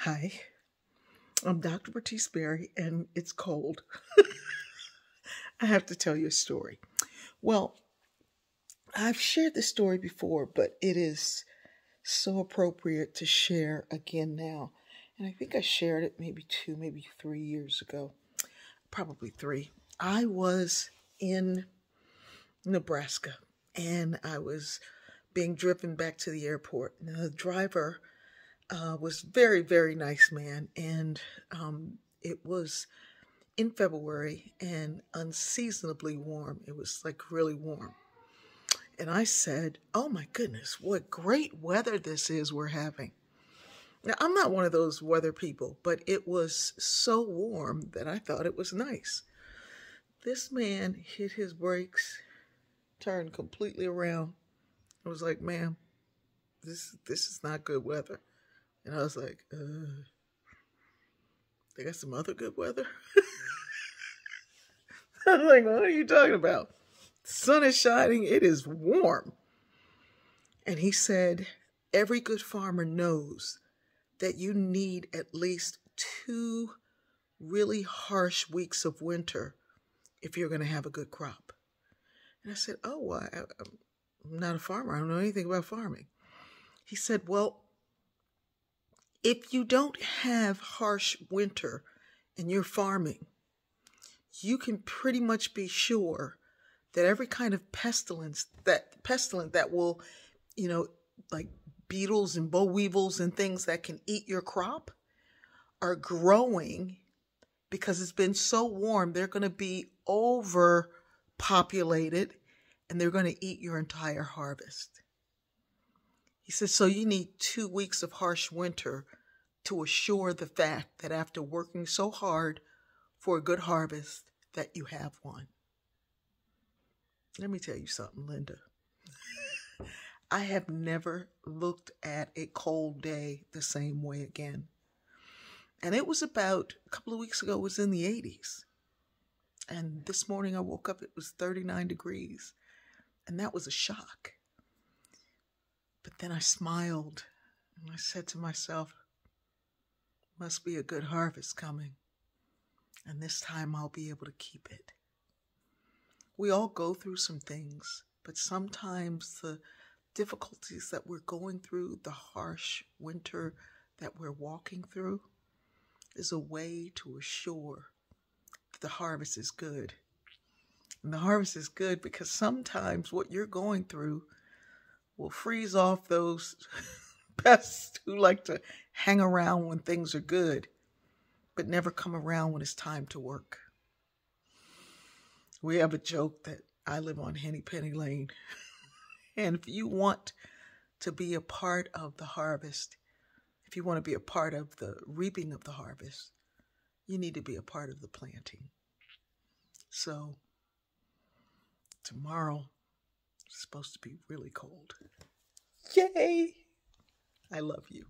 Hi, I'm Dr. Bertice Berry, and it's cold. I have to tell you a story. Well, I've shared this story before, but it is so appropriate to share again now. And I think I shared it maybe 3 years ago, probably three. I was in Nebraska and I was being driven back to the airport. And the driver was very, very nice man, and it was in February and unseasonably warm. It was like really warm. And I said, "Oh my goodness, what great weather this is we're having." Now, I'm not one of those weather people, but it was so warm that I thought it was nice. This man hit his brakes, turned completely around. I was like, "Ma'am, this is not good weather." And I was like, they got some other good weather? I was like, "What are you talking about? The sun is shining. It is warm." And he said, "Every good farmer knows that you need at least 2 really harsh weeks of winter if you're going to have a good crop." And I said, "Oh, well, I'm not a farmer. I don't know anything about farming." He said, "Well, if you don't have harsh winter and you're farming, you can pretty much be sure that every kind of pestilent that will, you know, like beetles and boll weevils and things that can eat your crop are growing because it's been so warm. They're going to be overpopulated and they're going to eat your entire harvest." He says, "So you need 2 weeks of harsh winter to assure the fact that after working so hard for a good harvest, that you have one." Let me tell you something, Linda. I have never looked at a cold day the same way again. And it was about a couple of weeks ago, it was in the 80s. And this morning I woke up, it was 39 degrees. And that was a shock. But then I smiled and I said to myself, must be a good harvest coming. And this time I'll be able to keep it. We all go through some things, but sometimes the difficulties that we're going through, the harsh winter that we're walking through, is a way to assure that the harvest is good. And the harvest is good because sometimes what you're going through will freeze off those pests who like to hang around when things are good, but never come around when it's time to work. We have a joke that I live on Henny Penny Lane. And if you want to be a part of the harvest, if you want to be a part of the reaping of the harvest, you need to be a part of the planting. So tomorrow is supposed to be really cold. Yay! I love you.